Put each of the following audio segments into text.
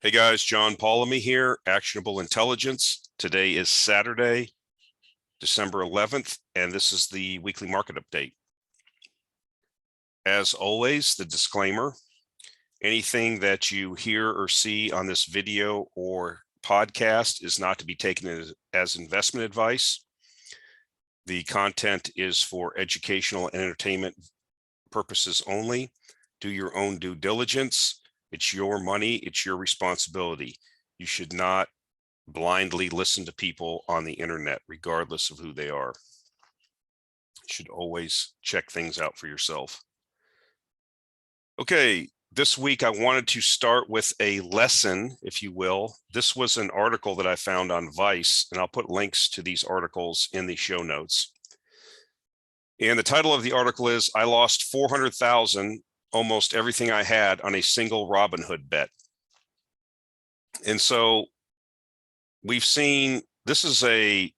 Hey guys, John Paulamy here, Actionable Intelligence. Today is Saturday, December 11th, and this is the weekly market update. As always, the disclaimer, anything that you hear or see on this video or podcast is not to be taken as investment advice. The content is for educational and entertainment purposes only. Do your own due diligence. It's your money, it's your responsibility. You should not blindly listen to people on the internet, regardless of who they are. You should always check things out for yourself. Okay, this week I wanted to start with a lesson, if you will. This was an article that I found on Vice, and I'll put links to these articles in the show notes. And the title of the article is, I lost 400,000, almost everything I had on a single Robinhood bet. And so we've seen, let me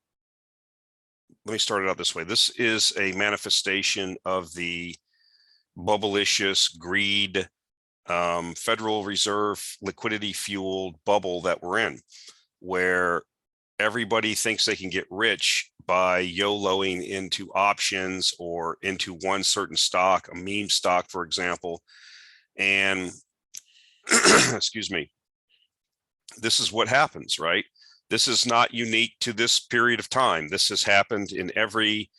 start it out this way. This is a manifestation of the bubblicious greed, Federal Reserve liquidity fueled bubble that we're in, where everybody thinks they can get rich by YOLOing into options or into one certain stock, a meme stock, for example. And excuse me, this is what happens, right? This is not unique to this period of time. This has happened in every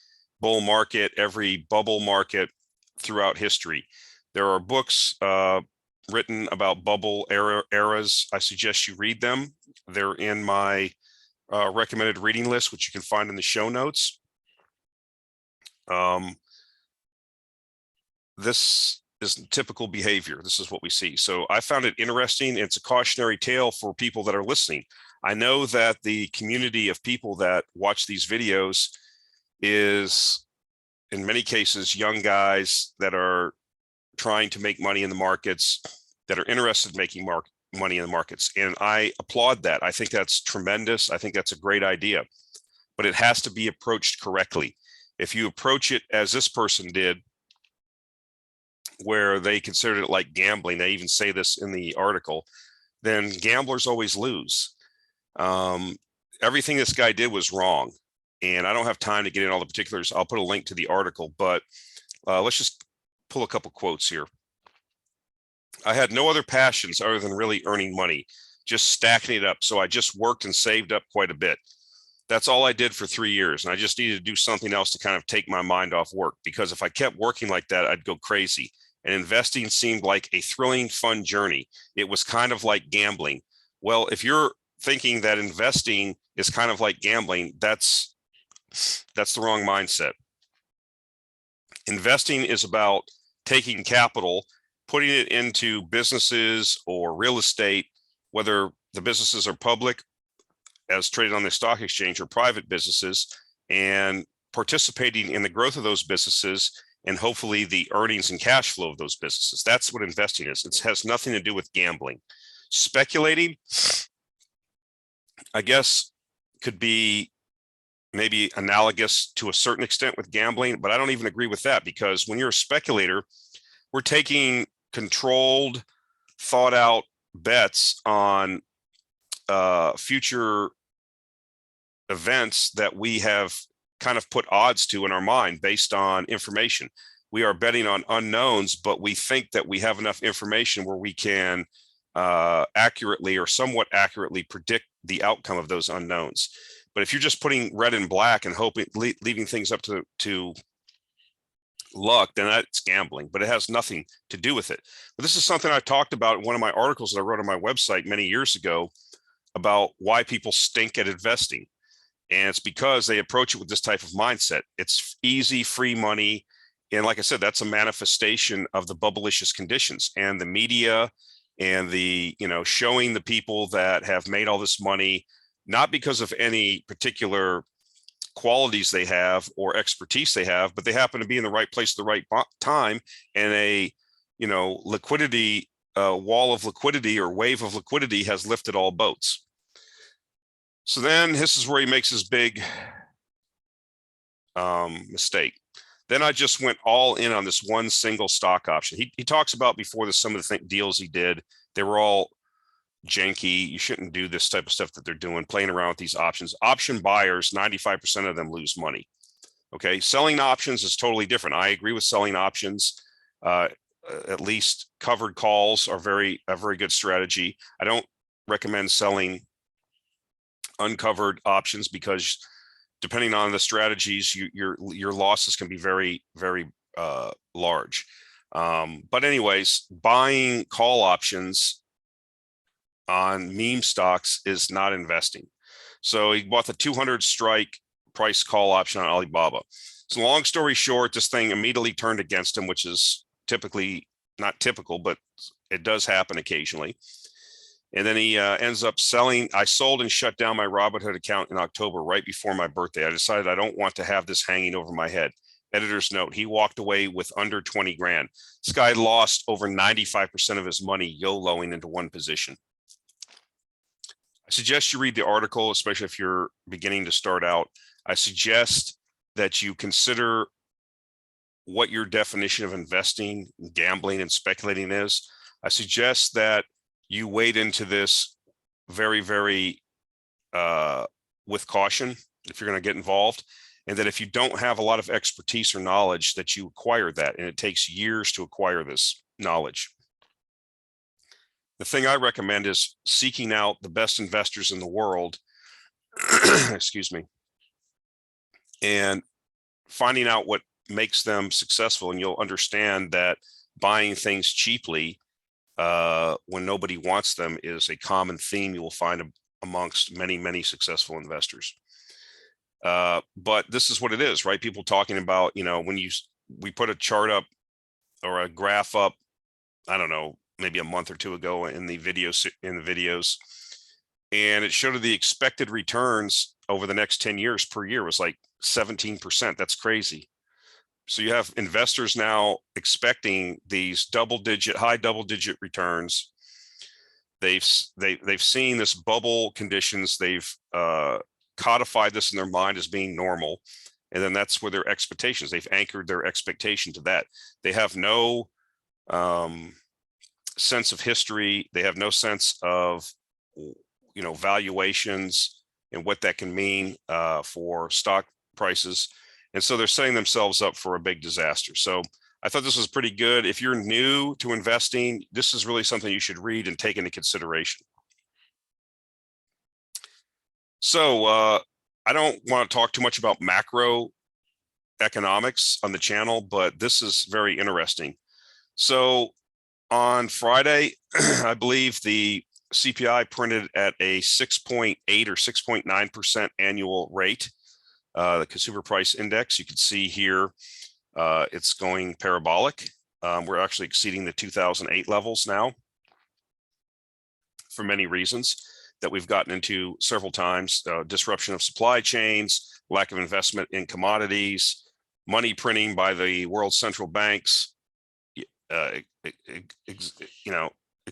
bull market, every bubble market throughout history. There are books written about bubble eras. I suggest you read them. They're in my recommended reading list, which you can find in the show notes. This is typical behavior. This is what we see. So I found it interesting. It's a cautionary tale for people that are listening. I know that the community of people that watch these videos is, in many cases, young guys that are trying to make money in the markets, that are interested in making money in the markets. And I applaud that. I think that's tremendous. I think that's a great idea, but it has to be approached correctly. If you approach it as this person did, where they considered it like gambling, they even say this in the article, then gamblers always lose. Everything this guy did was wrong. And I don't have time to get in all the particulars. I'll put a link to the article, but let's just pull a couple quotes here. I had no other passions other than really earning money, just stacking it up. So I just worked and saved up quite a bit. That's all I did for 3 years. And I just needed to do something else to kind of take my mind off work, because if I kept working like that, I'd go crazy. And investing seemed like a thrilling, fun journey. It was kind of like gambling. Well, if you're thinking that investing is kind of like gambling, that's the wrong mindset. Investing is about taking capital, putting it into businesses or real estate, whether the businesses are public as traded on the stock exchange or private businesses, and participating in the growth of those businesses and hopefully the earnings and cash flow of those businesses. That's what investing is. It has nothing to do with gambling. Speculating, I guess, could be maybe analogous to a certain extent with gambling, but I don't even agree with that, because when you're a speculator, we're taking controlled, thought out bets on future events that we have kind of put odds to in our mind based on information. We are betting on unknowns, but we think that we have enough information where we can accurately or somewhat accurately predict the outcome of those unknowns. But if you're just putting red and black and hoping, leaving things up to luck, then that's gambling, but it has nothing to do with it. But this is something I talked about in one of my articles that I wrote on my website many years ago about why people stink at investing. And it's because they approach it with this type of mindset. It's easy, free money. And like I said, that's a manifestation of the bubblicious conditions and the media and the, showing the people that have made all this money, not because of any particular qualities they have or expertise they have, but they happen to be in the right place at the right time. And a, liquidity, wall of liquidity or wave of liquidity has lifted all boats. So then this is where he makes his big mistake. Then I just went all in on this one single stock option. He talks about before some of the deals he did. They were all janky. You shouldn't do this type of stuff that they're doing, playing around with these options. Option buyers, 95% of them lose money. Okay, selling options is totally different. I agree with selling options. At least covered calls are a very good strategy. I don't recommend selling uncovered options because depending on the strategies, your losses can be very, very large. But anyways, buying call options on meme stocks is not investing. So he bought the 200 strike price call option on Alibaba. So long story short, this thing immediately turned against him, which is typically not typical, but it does happen occasionally. And then he ends up selling. I sold and shut down my Robinhood account in October, right before my birthday. I decided I don't want to have this hanging over my head. Editor's note, he walked away with under 20 grand. This guy lost over 95% of his money YOLOing into one position. I suggest you read the article, especially if you're beginning to start out. I suggest that you consider what your definition of investing, gambling, and speculating is. I suggest that you wade into this very, very with caution if you're going to get involved, and that if you don't have a lot of expertise or knowledge, that you acquire that, and it takes years to acquire this knowledge. The thing I recommend is seeking out the best investors in the world, excuse me, and finding out what makes them successful. And you'll understand that buying things cheaply when nobody wants them is a common theme you will find amongst many, many successful investors. But this is what it is, right? People talking about, when we put a chart up or a graph up, I don't know, maybe a month or two ago in the videos, and it showed the expected returns over the next 10 years per year was like 17%. That's crazy. So you have investors now expecting these high double-digit returns. They've seen this bubble conditions. They've codified this in their mind as being normal, and then that's where their expectations. They've anchored their expectation to that. They have no sense of history. They have no sense of valuations and what that can mean for stock prices. And so they're setting themselves up for a big disaster. So I thought this was pretty good. If you're new to investing, this is really something you should read and take into consideration. So I don't want to talk too much about macro economics on the channel, but this is very interesting. So on Friday, I believe the CPI printed at a 6.8 or 6.9% annual rate. The consumer price index, you can see here, it's going parabolic. We're actually exceeding the 2008 levels now for many reasons that we've gotten into several times: disruption of supply chains, lack of investment in commodities, money printing by the world central banks, et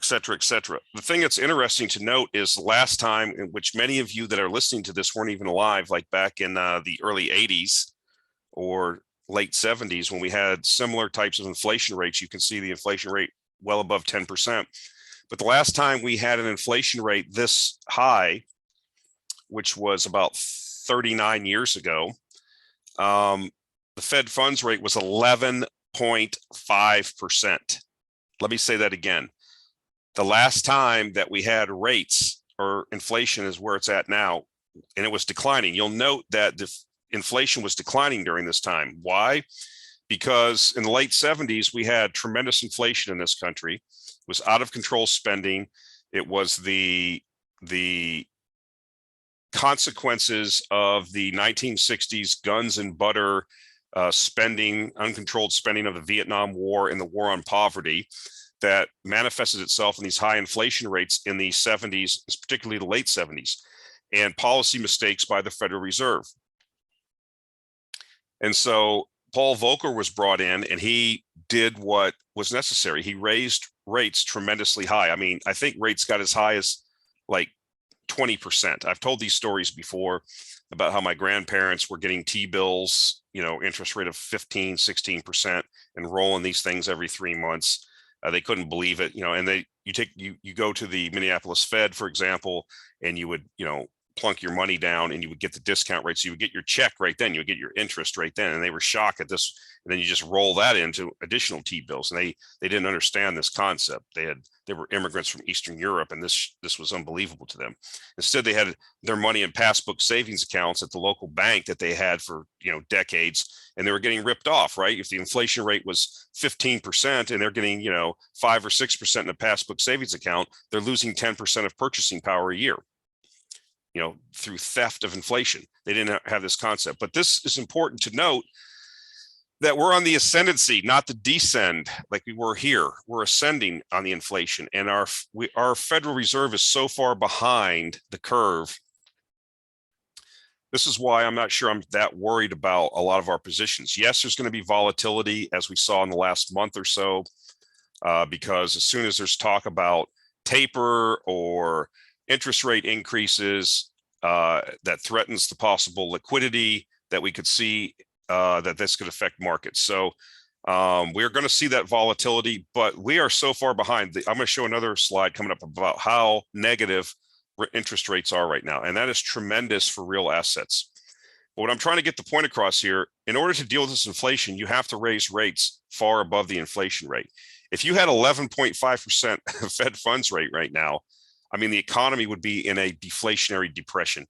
cetera, et cetera. The thing that's interesting to note is the last time in which many of you that are listening to this weren't even alive, like back in the early 80s or late 70s, when we had similar types of inflation rates. You can see the inflation rate well above 10%. But the last time we had an inflation rate this high, which was about 39 years ago, the Fed funds rate was 11.5%. Let me say that again. The last time that we had rates or inflation is where it's at now, and it was declining. You'll note that the inflation was declining during this time. Why? Because in the late 70s, we had tremendous inflation in this country. It was out of control spending. It was the consequences of the 1960s guns and butter spending, uncontrolled spending of the Vietnam War and the war on poverty, that manifested itself in these high inflation rates in the 70s, particularly the late 70s, and policy mistakes by the Federal Reserve. And so Paul Volcker was brought in, and he did what was necessary. He raised rates tremendously high. I mean, I think rates got as high as like 20%. I've told these stories before about how my grandparents were getting T-bills, interest rate of 15, 16%, and rolling these things every 3 months. They couldn't believe it, and you go to the Minneapolis Fed, for example, and you would, plunk your money down and you would get the discount rate. So you would get your check right then, you would get your interest right then. And they were shocked at this. And then you just roll that into additional T-bills. And they didn't understand this concept. They were immigrants from Eastern Europe, and this was unbelievable to them. Instead, they had their money in passbook savings accounts at the local bank that they had for, decades, and they were getting ripped off, right? If the inflation rate was 15% and they're getting, 5 or 6% in a passbook savings account, they're losing 10% of purchasing power a year, through theft of inflation. They didn't have this concept. But this is important to note, that we're on the ascendancy, not the descend like we were here. We're ascending on the inflation, and our Federal Reserve is so far behind the curve. This is why I'm not sure I'm that worried about a lot of our positions. Yes, there's going to be volatility, as we saw in the last month or so, because as soon as there's talk about taper or interest rate increases, that threatens the possible liquidity that we could see, that this could affect markets. So we're going to see that volatility, but we are so far behind. I'm going to show another slide coming up about how negative interest rates are right now, and that is tremendous for real assets. But what I'm trying to get the point across here, in order to deal with this inflation, you have to raise rates far above the inflation rate. If you had 11.5% Fed funds rate right now, I mean, the economy would be in a deflationary depression.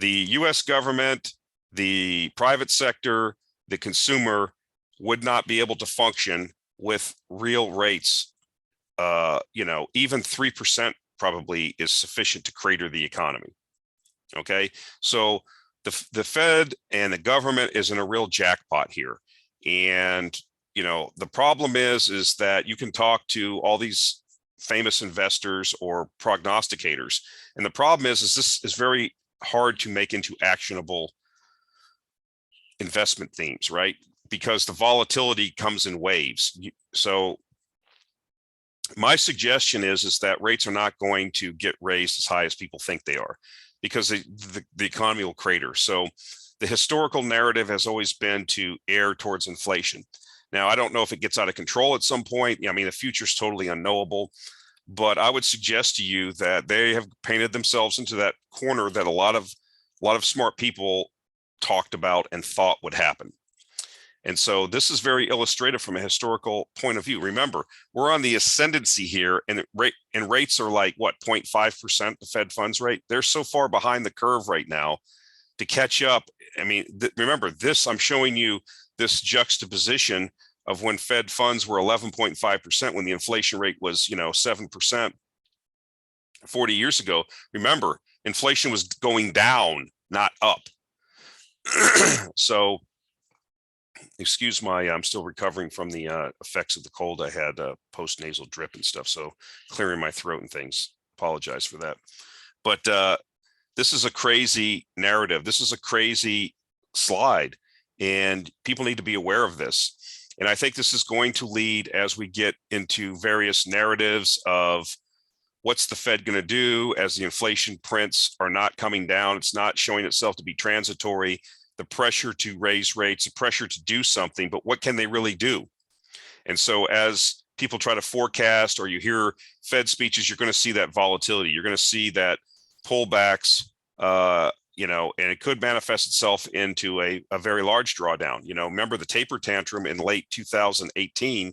The US government, the private sector, the consumer would not be able to function with real rates. Even 3% probably is sufficient to crater the economy. Okay, so the Fed and the government is in a real jackpot here. And, the problem is that you can talk to all these famous investors or prognosticators. And the problem is this is very hard to make into actionable investment themes, right? Because the volatility comes in waves. So my suggestion is that rates are not going to get raised as high as people think they are, because the economy will crater. So the historical narrative has always been to err towards inflation. Now, I don't know if it gets out of control at some point. I mean, the future is totally unknowable, but I would suggest to you that they have painted themselves into that corner that a lot of smart people talked about and thought would happen. And so this is very illustrative from a historical point of view. Remember, we're on the ascendancy here, and rates are like what, 0.5%, the Fed funds rate. They're so far behind the curve right now to catch up. I mean, remember this, I'm showing you this juxtaposition of when Fed funds were 11.5%, when the inflation rate was, 7% 40 years ago. Remember, inflation was going down, not up. So, excuse I'm still recovering from the effects of the cold I had, post-nasal drip and stuff. So clearing my throat and things, apologize for that. But this is a crazy narrative. This is a crazy slide, and people need to be aware of this. And I think this is going to lead, as we get into various narratives of what's the Fed going to do as the inflation prints are not coming down. It's not showing itself to be transitory. The pressure to raise rates, the pressure to do something, but what can they really do? And so as people try to forecast, or you hear Fed speeches, you're going to see that volatility. You're going to see that pullbacks, and it could manifest itself into a very large drawdown. Remember the taper tantrum in late 2018,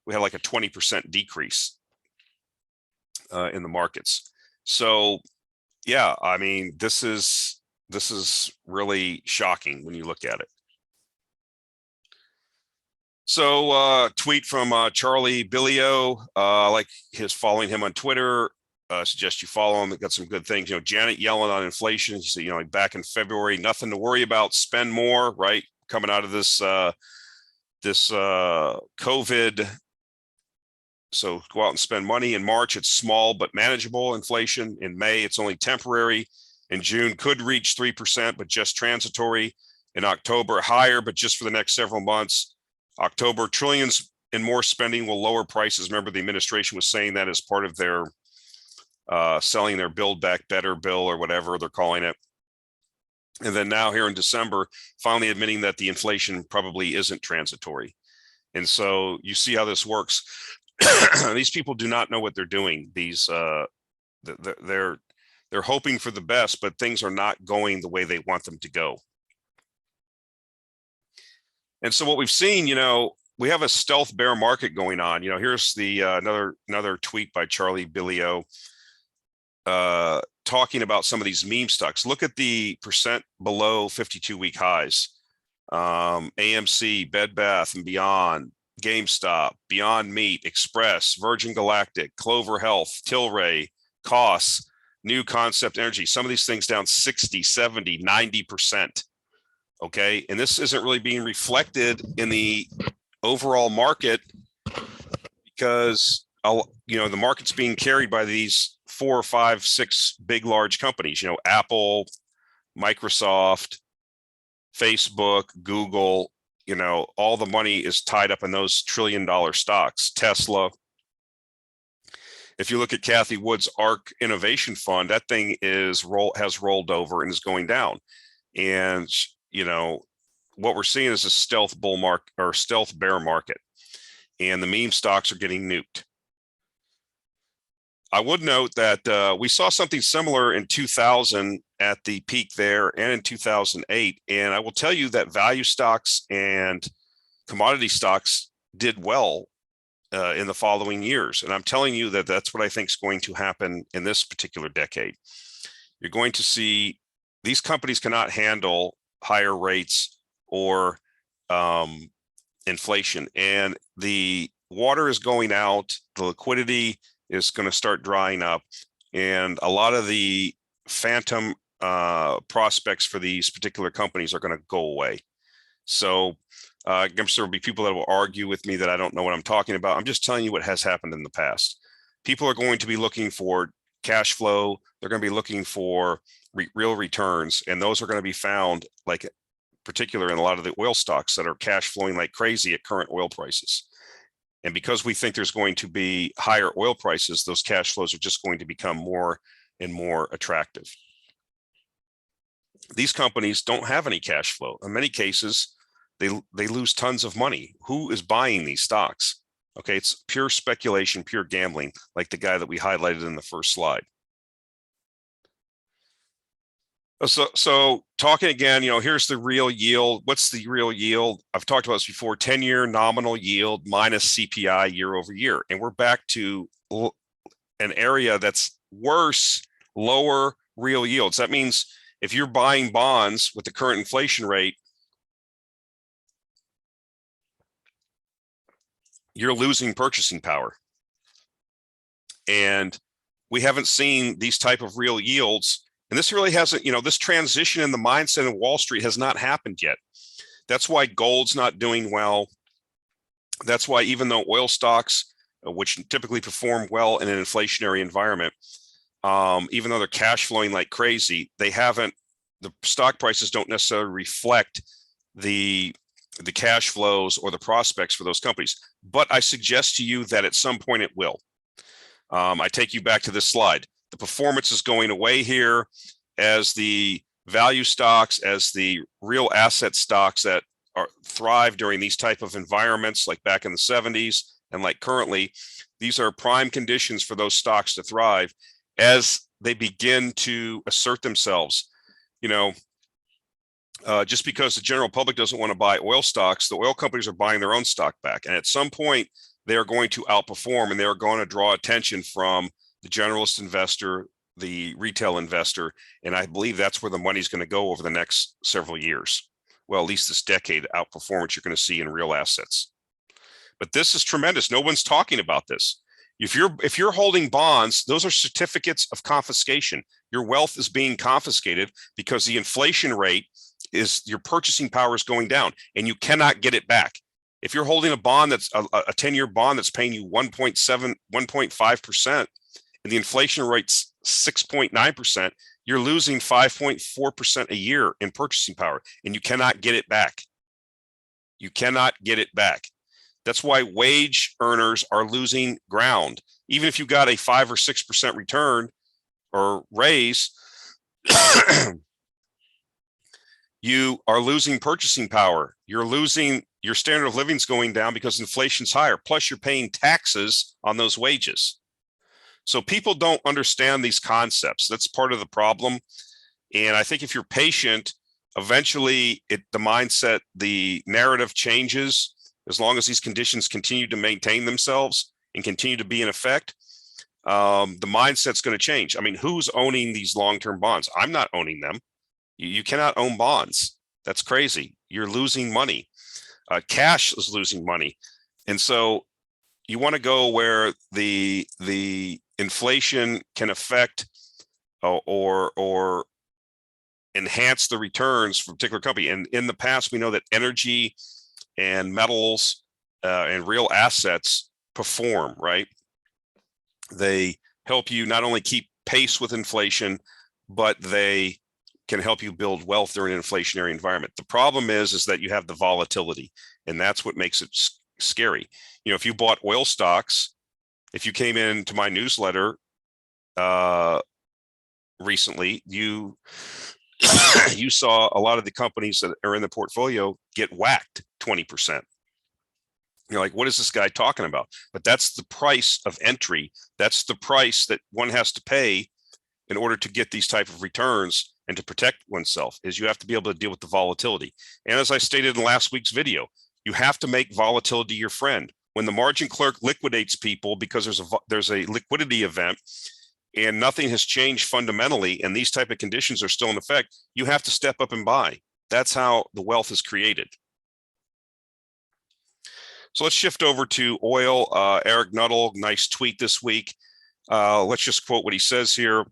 we had like a 20% decrease in the markets. So yeah, I mean, this is really shocking when you look at it. So tweet from Charlie Billio, like his following him on Twitter. Suggest you follow him. Got some good things. Janet Yellen on inflation. She said, back in February, nothing to worry about. Spend more, right? Coming out of this COVID. So go out and spend money. In March, it's small but manageable inflation. In May, it's only temporary. In June, could reach 3%, but just transitory. In October, higher, but just for the next several months. October, trillions in more spending will lower prices. Remember, the administration was saying that as part of their selling their Build Back Better bill, or whatever they're calling it. And then now here in December, finally admitting that the inflation probably isn't transitory. And so you see how this works. These people do not know what they're doing. These they're hoping for the best, but things are not going the way they want them to go. And so what we've seen, we have a stealth bear market going on. Here's the another tweet by Charlie Bilio talking about some of these meme stocks. Look at the percent below 52-week highs. AMC, Bed Bath and Beyond, GameStop, Beyond Meat, Express, Virgin Galactic, Clover Health, Tilray, Costs, New Concept Energy. Some of these things down 60, 70, 90%. Okay. And this isn't really being reflected in the overall market because, the market's being carried by these 4, 5, 6 big, large companies, Apple, Microsoft, Facebook, Google, all the money is tied up in those trillion-dollar stocks. Tesla. If you look at Cathie Wood's ARK Innovation Fund, that thing has rolled over and is going down. And what we're seeing is a stealth bull market or stealth bear market, and the meme stocks are getting nuked. I would note that we saw something similar in 2000 at the peak there and in 2008. And I will tell you that value stocks and commodity stocks did well in the following years. And I'm telling you that that's what I think is going to happen in this particular decade. You're going to see these companies cannot handle higher rates or inflation. And the water is going out, the liquidity is going to start drying up, and a lot of the phantom prospects for these particular companies are going to go away. So I'm sure there'll be people that will argue with me that I don't know what I'm talking about. I'm just telling you what has happened in the past. People are going to be looking for cash flow. They're going to be looking for real returns, and those are going to be found, like particular in a lot of the oil stocks that are cash flowing like crazy at current oil prices. And because we think there's going to be higher oil prices, those cash flows are just going to become more and more attractive. These companies don't have any cash flow. In many cases, they lose tons of money. Who is buying these stocks? Okay, it's pure speculation, pure gambling, like the guy that we highlighted in the first slide. So talking again, here's the real yield. What's the real yield? I've talked about this before, 10-year nominal yield minus CPI year over year. And we're back to an area that's worse, lower real yields. That means if you're buying bonds with the current inflation rate, you're losing purchasing power. And we haven't seen these type of real yields. And this really hasn't, this transition in the mindset in Wall Street has not happened yet. That's why gold's not doing well. That's why even though oil stocks, which typically perform well in an inflationary environment, even though they're cash flowing like crazy, the stock prices don't necessarily reflect the cash flows or the prospects for those companies. But I suggest to you that at some point it will. I take you back to this slide. The performance is going away here as the value stocks, as the real asset stocks that thrive during these type of environments, like back in the 70s and like currently, these are prime conditions for those stocks to thrive as they begin to assert themselves. Just because the general public doesn't want to buy oil stocks, the oil companies are buying their own stock back. And at some point, they are going to outperform and they're going to draw attention from the generalist investor, the retail investor. And I believe that's where the money's going to go over the next several years. Well, at least this decade, outperformance you're going to see in real assets. But this is tremendous. No one's talking about this. If you're holding bonds, those are certificates of confiscation. Your wealth is being confiscated because the inflation rate is, your purchasing power is going down and you cannot get it back. If you're holding a bond that's a 10-year bond that's paying you 1.5%, and the inflation rate's 6.9%, you're losing 5.4% a year in purchasing power, and you cannot get it back. You cannot get it back. That's why wage earners are losing ground. Even if you got a 5 or 6% return or raise, you are losing purchasing power. You're losing your standard of living is going down because inflation's higher. Plus, you're paying taxes on those wages. So people don't understand these concepts. That's part of the problem. And I think if you're patient, eventually the mindset, the narrative changes. As long as these conditions continue to maintain themselves and continue to be in effect, the mindset's going to change. I mean, who's owning these long-term bonds? I'm not owning them. You cannot own bonds. That's crazy. You're losing money. Cash is losing money. And so you want to go where the inflation can affect or enhance the returns for a particular company. And in the past, we know that energy and metals and real assets perform, right? They help you not only keep pace with inflation, but they can help you build wealth during an inflationary environment. The problem is that you have the volatility, and that's what makes it scary. You know, if you bought oil stocks, if you came into my newsletter recently, you you saw a lot of the companies that are in the portfolio get whacked 20%. You're like, what is this guy talking about? But that's the price of entry. That's the price that one has to pay in order to get these type of returns and to protect oneself, is you have to be able to deal with the volatility. And as I stated in last week's video, you have to make volatility your friend. When the margin clerk liquidates people because there's a liquidity event and nothing has changed fundamentally, and these type of conditions are still in effect, you have to step up and buy. That's how the wealth is created. So let's shift over to oil. Eric Nuttall, nice tweet this week. Let's just quote what he says here.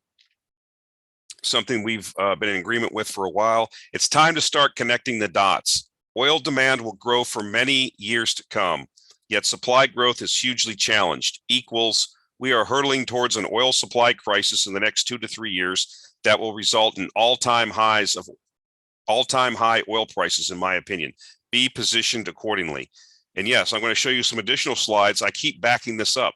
Something we've been in agreement with for a while. It's time to start connecting the dots. Oil demand will grow for many years to come, yet supply growth is hugely challenged. Equals, we are hurtling towards an oil supply crisis in the next 2 to 3 years that will result in all-time high oil prices, in my opinion. Be positioned accordingly. And yes, I'm going to show you some additional slides. I keep backing this up.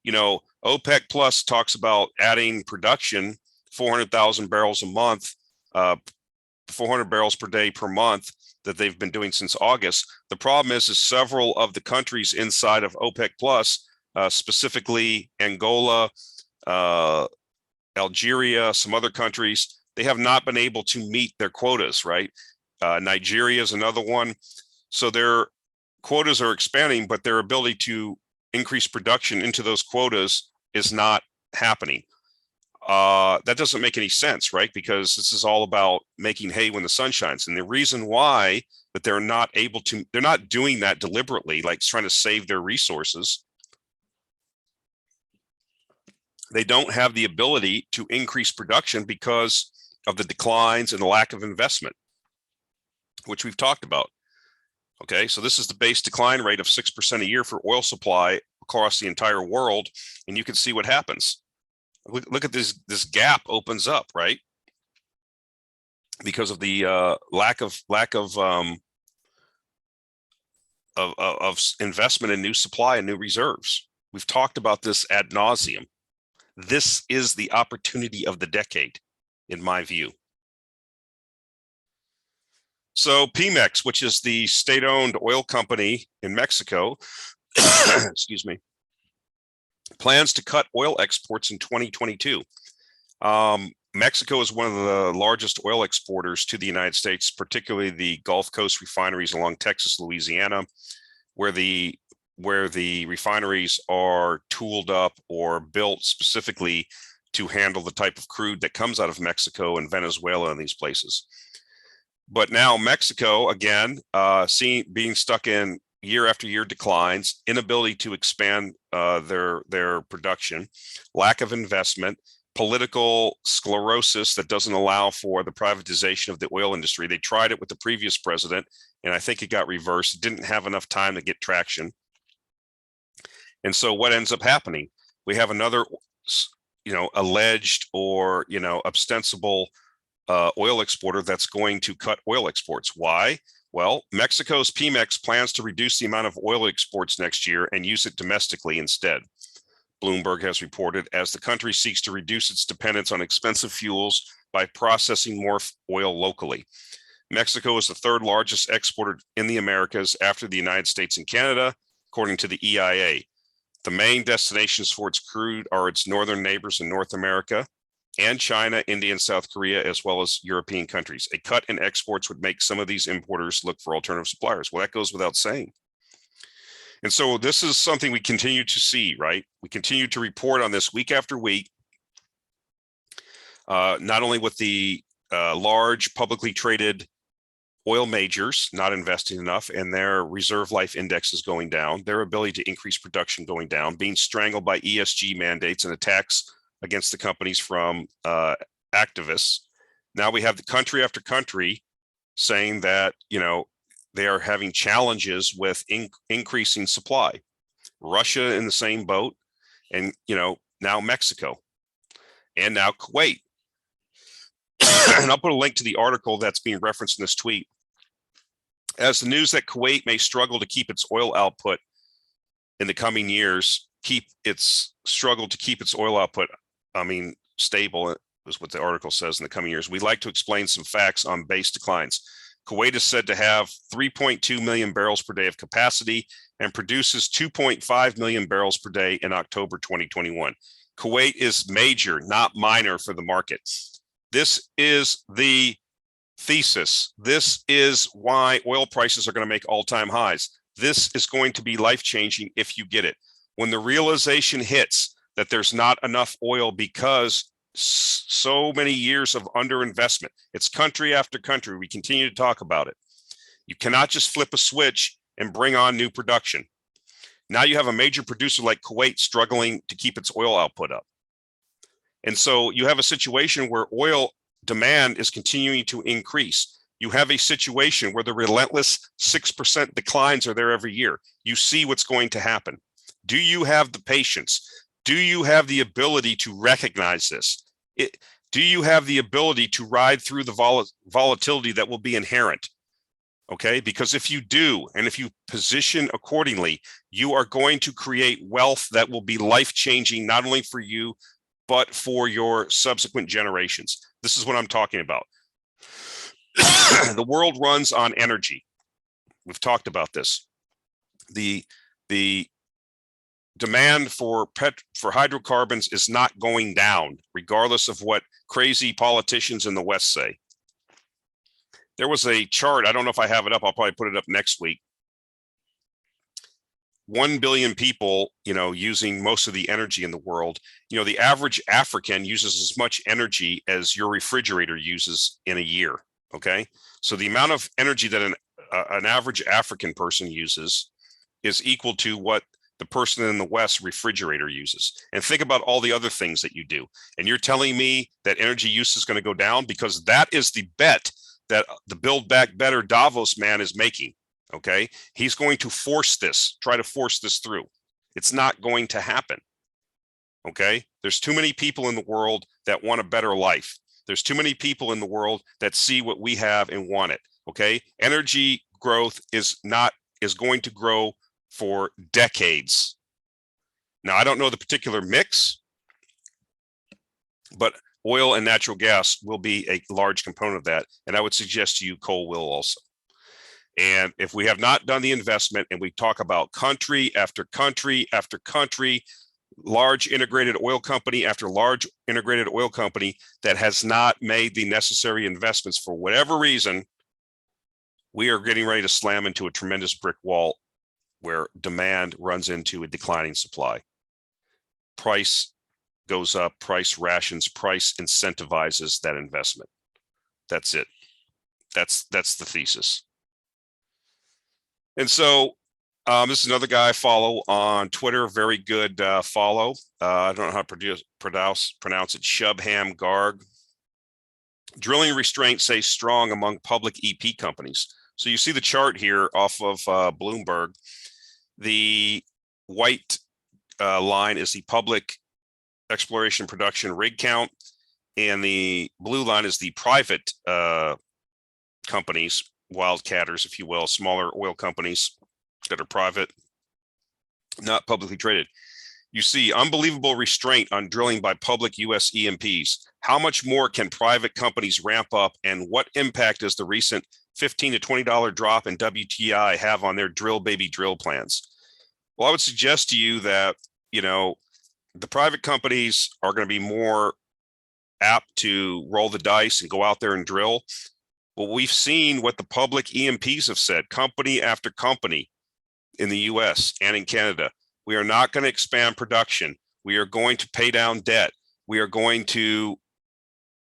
You know, OPEC Plus talks about adding production, 400,000 barrels a month, 400 barrels per day per month that they've been doing since August. The problem is several of the countries inside of OPEC Plus, specifically Angola, Algeria, some other countries, they have not been able to meet their quotas, right? Nigeria is another one. So their quotas are expanding, but their ability to increase production into those quotas is not happening. That doesn't make any sense, right? Because this is all about making hay when the sun shines. And the reason why that they're not doing that deliberately, like trying to save their resources. They don't have the ability to increase production because of the declines and the lack of investment, which we've talked about. Okay, so this is the base decline rate of 6% a year for oil supply across the entire world, and you can see what happens. Look at this gap opens up, right? Because of the lack of investment in new supply and new reserves. We've talked about this ad nauseum. This is the opportunity of the decade, in my view. So Pemex, which is the state-owned oil company in Mexico, excuse me, plans to cut oil exports in 2022. Mexico is one of the largest oil exporters to the United States, particularly the Gulf Coast refineries along Texas, Louisiana, where the refineries are tooled up or built specifically to handle the type of crude that comes out of Mexico and Venezuela and these places. But now Mexico, again, being stuck in year after year declines, inability to expand their production, lack of investment, political sclerosis that doesn't allow for the privatization of the oil industry. They tried it with the previous president, and I think it got reversed. It didn't have enough time to get traction. And so what ends up happening? We have another, alleged or, ostensible oil exporter that's going to cut oil exports. Why? Well, Mexico's Pemex plans to reduce the amount of oil exports next year and use it domestically instead, Bloomberg has reported, as the country seeks to reduce its dependence on expensive fuels by processing more oil locally. Mexico is the third largest exporter in the Americas after the United States and Canada, according to the EIA. The main destinations for its crude are its northern neighbors in North America and China, India, and South Korea, as well as European countries. A cut in exports would make some of these importers look for alternative suppliers. Well, that goes without saying. And so this is something we continue to see, right? We continue to report on this week after week, not only with the large publicly traded oil majors not investing enough and their reserve life index is going down, their ability to increase production going down, being strangled by ESG mandates and attacks against the companies from activists. Now we have the country after country saying that, you know, they are having challenges with increasing supply. Russia in the same boat, and, you know, now Mexico, and now Kuwait. And I'll put a link to the article that's being referenced in this tweet. As the news that Kuwait may struggle to keep its oil output in the coming years, struggle to keep its oil output, stable, is what the article says, in the coming years. We'd like to explain some facts on base declines. Kuwait is said to have 3.2 million barrels per day of capacity and produces 2.5 million barrels per day in October 2021. Kuwait is major, not minor, for the market. This is the thesis. This is why oil prices are going to make all-time highs. This is going to be life-changing if you get it. When the realization hits that there's not enough oil because so many years of underinvestment, it's country after country, we continue to talk about it. You cannot just flip a switch and bring on new production. Now you have a major producer like Kuwait struggling to keep its oil output up. And so you have a situation where oil demand is continuing to increase. You have a situation where the relentless 6% declines are there every year. You see what's going to happen. Do you have the patience? Do you have the ability to recognize this? Do you have the ability to ride through the volatility that will be inherent? Okay, because if you do, and if you position accordingly, you are going to create wealth that will be life-changing, not only for you, but for your subsequent generations. This is what I'm talking about. The world runs on energy. We've talked about this. The demand for hydrocarbons is not going down, regardless of what crazy politicians in the West say. There was a chart, I don't know if I have it up, I'll probably put it up next week. 1 billion people, using most of the energy in the world. The average African uses as much energy as your refrigerator uses in a year, okay? So the amount of energy that an average African person uses is equal to what the person in the West refrigerator uses. And think about all the other things that you do. And you're telling me that energy use is going to go down, because that is the bet that the Build Back Better Davos man is making, okay? He's going to try to force this through. It's not going to happen, okay? There's too many people in the world that want a better life. There's too many people in the world that see what we have and want it, okay? Energy growth is going to grow for decades. Now, I don't know the particular mix, but oil and natural gas will be a large component of that. And I would suggest to you, coal will also. And if we have not done the investment, and we talk about country after country after country, large integrated oil company after large integrated oil company that has not made the necessary investments for whatever reason, we are getting ready to slam into a tremendous brick wall where demand runs into a declining supply. Price goes up, price rations, price incentivizes that investment. That's it. That's the thesis. And so this is another guy I follow on Twitter. Very good follow. I don't know how to pronounce it. Shubham Garg. Drilling restraints say strong among public EP companies. So you see the chart here off of Bloomberg. The white line is the public exploration production rig count, and the blue line is the private companies, wildcatters, if you will, smaller oil companies that are private, not publicly traded. You see unbelievable restraint on drilling by public U.S. E&Ps. How much more can private companies ramp up, and what impact does the recent $15 to $20 drop in WTI have on their drill baby drill plans? Well, I would suggest to you that, the private companies are going to be more apt to roll the dice and go out there and drill. Well, we've seen what the public E&Ps have said, company after company in the US and in Canada. We are not going to expand production. We are going to pay down debt. We are going to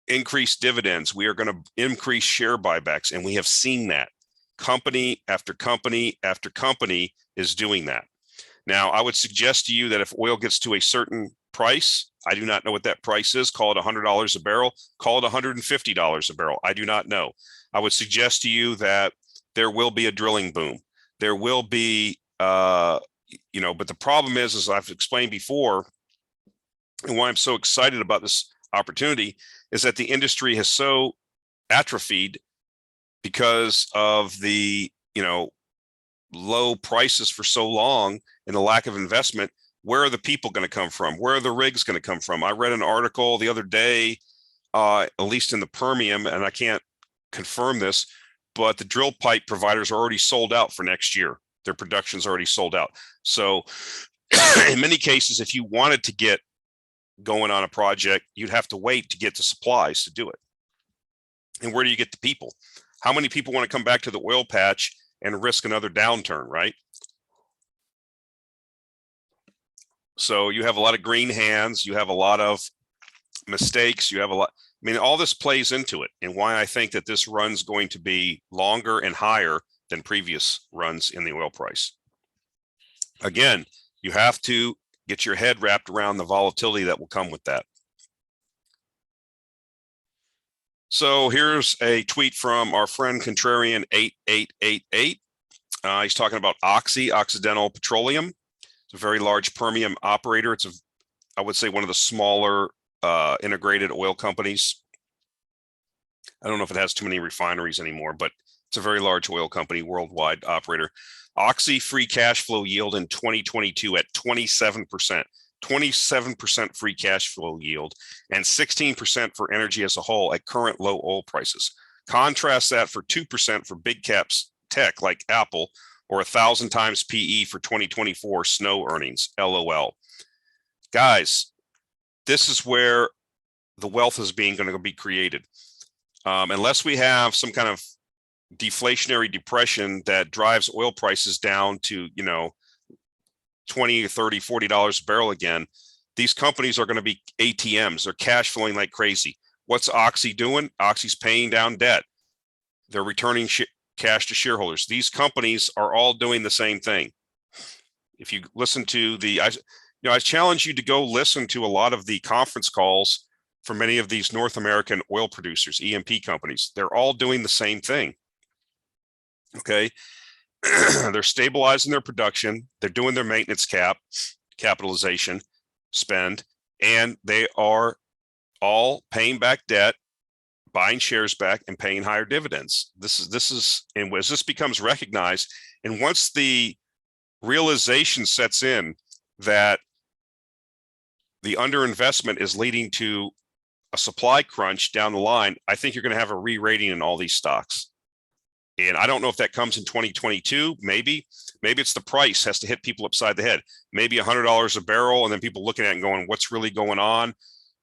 increase dividends. We are going to increase share buybacks. And we have seen that. Company after company after company is doing that. Now, I would suggest to you that if oil gets to a certain price, I do not know what that price is. Call it $100 a barrel. Call it $150 a barrel. I do not know. I would suggest to you that there will be a drilling boom. There will be, but the problem is, as I've explained before, and why I'm so excited about this opportunity is that the industry has so atrophied because of the, low prices for so long and the lack of investment. Where are the people going to come from? Where are the rigs going to come from? I read an article the other day, at least in the Permian, and I can't confirm this, but the drill pipe providers are already sold out for next year. Their production's already sold out. So in many cases, if you wanted to get going on a project, you'd have to wait to get the supplies to do it. And where do you get the people? How many people want to come back to the oil patch and risk another downturn, right? So you have a lot of green hands, you have a lot of mistakes, you have a lot. I mean, all this plays into it, and why I think that this run's going to be longer and higher than previous runs in the oil price. Again, you have to get your head wrapped around the volatility that will come with that. So here's a tweet from our friend Contrarian 8888. He's talking about Occidental Petroleum. It's a very large Permian operator. It's I would say one of the smaller integrated oil companies. I don't know if it has too many refineries anymore, but it's a very large oil company, worldwide operator. Oxy free cash flow yield in 2022 at 27%. 27% free cash flow yield and 16% for energy as a whole at current low oil prices. Contrast that for 2% for big caps tech like Apple, or 1,000 times PE for 2024 snow earnings, LOL. Guys, this is where the wealth is going to be created. Unless we have some kind of deflationary depression that drives oil prices down to, $20, $30, $40 a barrel again, these companies are going to be ATMs. They're cash flowing like crazy. What's Oxy doing? Oxy's paying down debt. They're returning cash to shareholders. These companies are all doing the same thing. If you listen to I challenge you to go listen to a lot of the conference calls for many of these North American oil producers, E&P companies. They're all doing the same thing. Okay. They're stabilizing their production. They're doing their maintenance capitalization spend, and they are all paying back debt, buying shares back, and paying higher dividends. This is, and as this becomes recognized, and once the realization sets in that the underinvestment is leading to a supply crunch down the line, I think you're going to have a re-rating in all these stocks. And I don't know if that comes in 2022. Maybe it's the price has to hit people upside the head. Maybe $100 a barrel, and then people looking at it and going, what's really going on?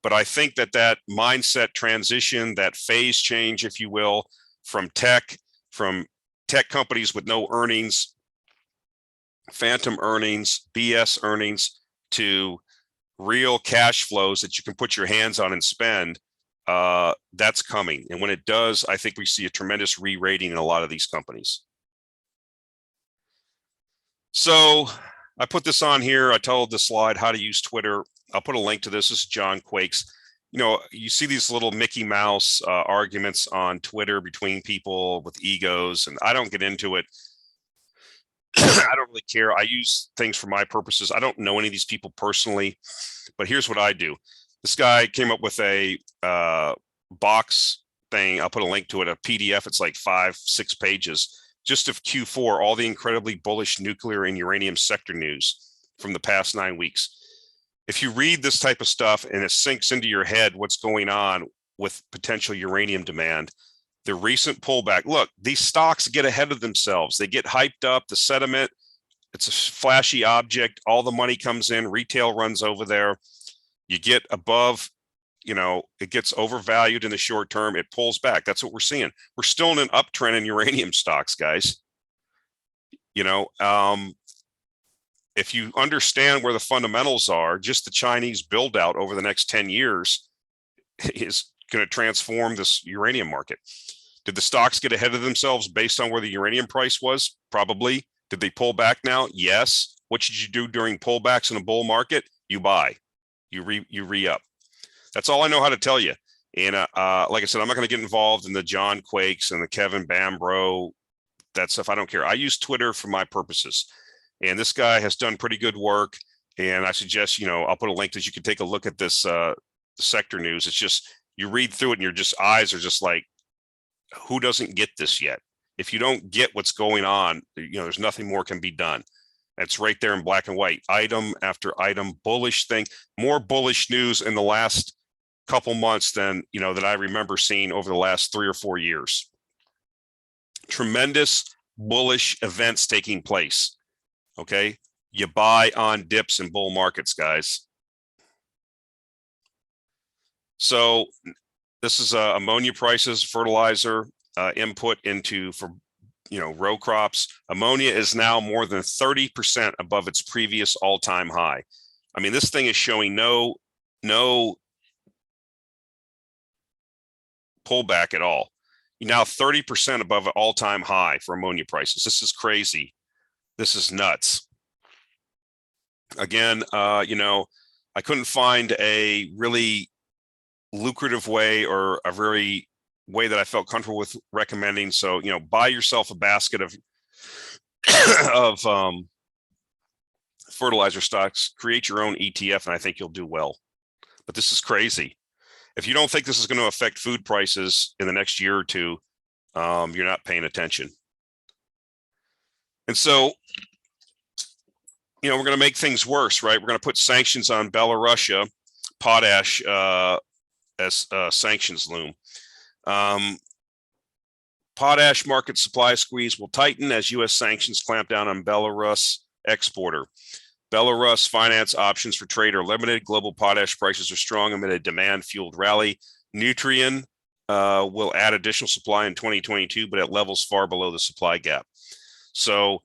But I think that mindset transition, that phase change, if you will, from tech companies with no earnings, phantom earnings, BS earnings, to real cash flows that you can put your hands on and spend, that's coming. And when it does, I think we see a tremendous re-rating in a lot of these companies. So I put this on here. I told the slide how to use Twitter. I'll put a link to this. This is John Quakes. You see these little Mickey Mouse arguments on Twitter between people with egos, and I don't get into it. I don't really care. I use things for my purposes. I don't know any of these people personally, but here's what I do. This guy came up with a box thing. I'll put a link to it, a PDF. It's like 5-6 pages, just of Q4, all the incredibly bullish nuclear and uranium sector news from the past 9 weeks. If you read this type of stuff and it sinks into your head what's going on with potential uranium demand, The recent pullback. Look, these stocks get ahead of themselves. They get hyped up. The sentiment, it's a flashy object. All the money comes in. Retail runs over there. You get above, it gets overvalued in the short term. It pulls back. That's what we're seeing. We're still in an uptrend in uranium stocks, guys. If you understand where the fundamentals are, just the Chinese build out over the next 10 years is going to transform this uranium market. Did the stocks get ahead of themselves based on where the uranium price was? Probably. Did they pull back now? Yes. What should you do during pullbacks in a bull market? You buy. You re-up. That's all I know how to tell you. And like I said, I'm not going to get involved in the John Quakes and the Kevin Bambro, that stuff. I don't care. I use Twitter for my purposes. And this guy has done pretty good work. And I suggest, I'll put a link that you can take a look at this sector news. It's just, you read through it and your eyes are just like, who doesn't get this yet? If you don't get what's going on, there's nothing more can be done. It's right there in black and white, item after item, bullish thing, more bullish news in the last couple months than, that I remember seeing over the last 3 or 4 years. Tremendous bullish events taking place. Okay. You buy on dips in bull markets, guys. So this is ammonia prices, fertilizer input for row crops. Ammonia is now more than 30% above its previous all-time high. I mean, this thing is showing no pullback at all. You're now 30% above an all-time high for ammonia prices. This is crazy. This is nuts. Again, I couldn't find a really lucrative way or a very way that I felt comfortable with recommending. So, buy yourself a basket of fertilizer stocks, create your own ETF, and I think you'll do well. But this is crazy. If you don't think this is going to affect food prices in the next year or two, you're not paying attention. And so, we're going to make things worse, right? We're going to put sanctions on Belarus, potash as sanctions loom. Potash market supply squeeze will tighten as U.S. sanctions clamp down on Belarus exporter. Belarus finance options for trade are limited. Global potash prices are strong amid a demand-fueled rally. Nutrien will add additional supply in 2022, but at levels far below the supply gap. So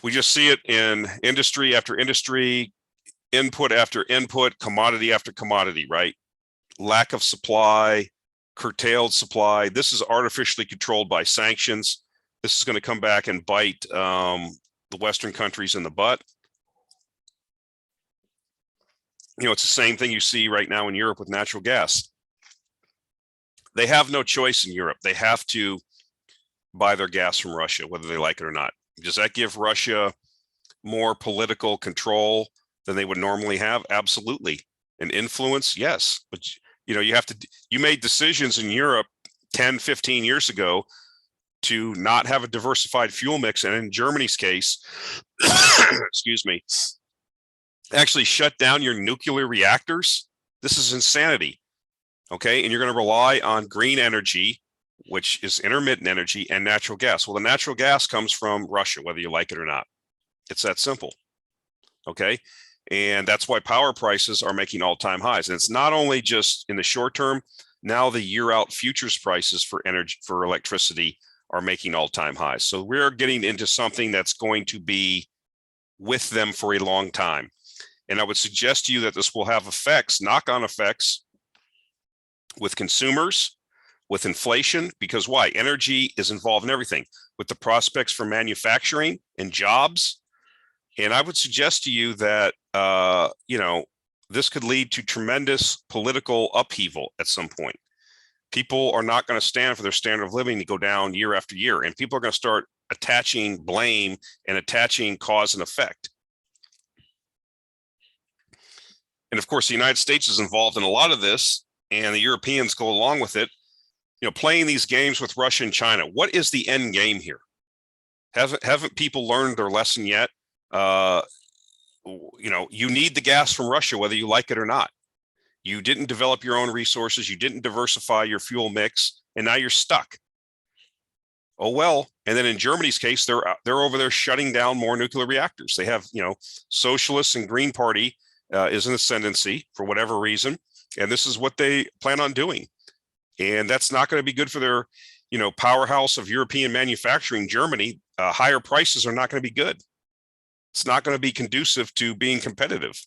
we just see it in industry after industry, input after input, commodity after commodity, right? Lack of supply, curtailed supply. This is artificially controlled by sanctions. This is going to come back and bite the Western countries in the butt. It's the same thing you see right now in Europe with natural gas. They have no choice in Europe. They have to buy their gas from Russia, whether they like it or not. Does that give Russia more political control than they would normally have? Absolutely. And influence? Yes. But you made decisions in Europe 10, 15 years ago to not have a diversified fuel mix. And in Germany's case, excuse me, actually shut down your nuclear reactors. This is insanity. Okay. And you're going to rely on green energy, which is intermittent energy, and natural gas. Well, the natural gas comes from Russia, whether you like it or not. It's that simple. Okay. And that's why power prices are making all-time highs. And it's not only just in the short term. Now the year-out futures prices for energy, for electricity, are making all-time highs. So we're getting into something that's going to be with them for a long time. And I would suggest to you that this will have effects, knock-on effects, with consumers, with inflation, because why? Energy is involved in everything, with the prospects for manufacturing and jobs. And I would suggest to you that, this could lead to tremendous political upheaval at some point. People are not going to stand for their standard of living to go down year after year. And people are going to start attaching blame and attaching cause and effect. And of course, the United States is involved in a lot of this, and the Europeans go along with it, playing these games with Russia and China. What is the end game here? Haven't people learned their lesson yet? You need the gas from Russia, whether you like it or not. You didn't develop your own resources. You didn't diversify your fuel mix, and now you're stuck. Oh, well. And then in Germany's case, they're over there shutting down more nuclear reactors. They have, socialists and Green Party is an ascendancy for whatever reason. And this is what they plan on doing. And that's not going to be good for their, powerhouse of European manufacturing, Germany. Higher prices are not going to be good. It's not going to be conducive to being competitive.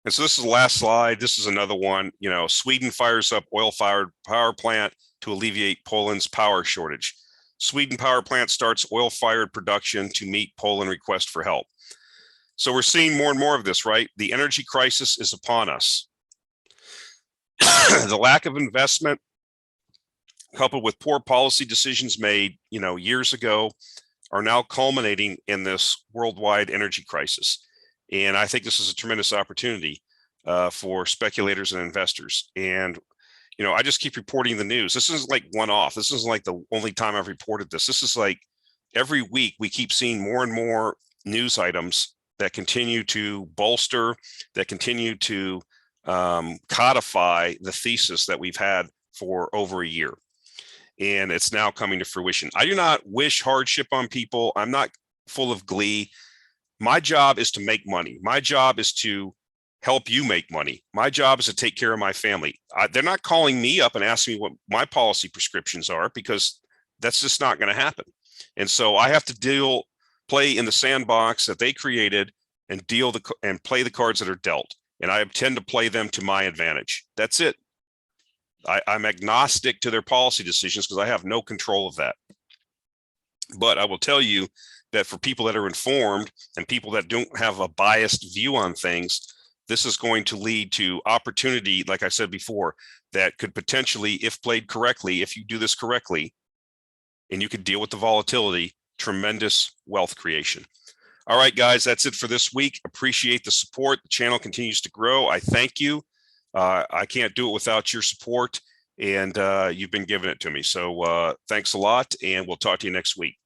And so this is the last slide. This is another one. Sweden fires up oil-fired power plant to alleviate Poland's power shortage. Sweden power plant starts oil-fired production to meet Poland request for help. So we're seeing more and more of this, right? The energy crisis is upon us. The lack of investment, coupled with poor policy decisions made, years ago, are now culminating in this worldwide energy crisis. And I think this is a tremendous opportunity for speculators and investors. And, I just keep reporting the news. This isn't like one-off. This isn't like the only time I've reported this. This is like every week we keep seeing more and more news items that continue to bolster, that continue to codify the thesis that we've had for over a year. And it's now coming to fruition. I do not wish hardship on people. I'm not full of glee. My job is to make money. My job is to help you make money. My job is to take care of my family. They're not calling me up and asking me what my policy prescriptions are, because that's just not going to happen. And so I have to play in the sandbox that they created and play the cards that are dealt. And I tend to play them to my advantage. That's it. I'm agnostic to their policy decisions because I have no control of that. But I will tell you that for people that are informed and people that don't have a biased view on things, this is going to lead to opportunity, like I said before, that could potentially, if played correctly, if you do this correctly, and you could deal with the volatility, tremendous wealth creation. All right, guys, that's it for this week. Appreciate the support. The channel continues to grow. I thank you. I can't do it without your support, and you've been giving it to me. So thanks a lot, and we'll talk to you next week.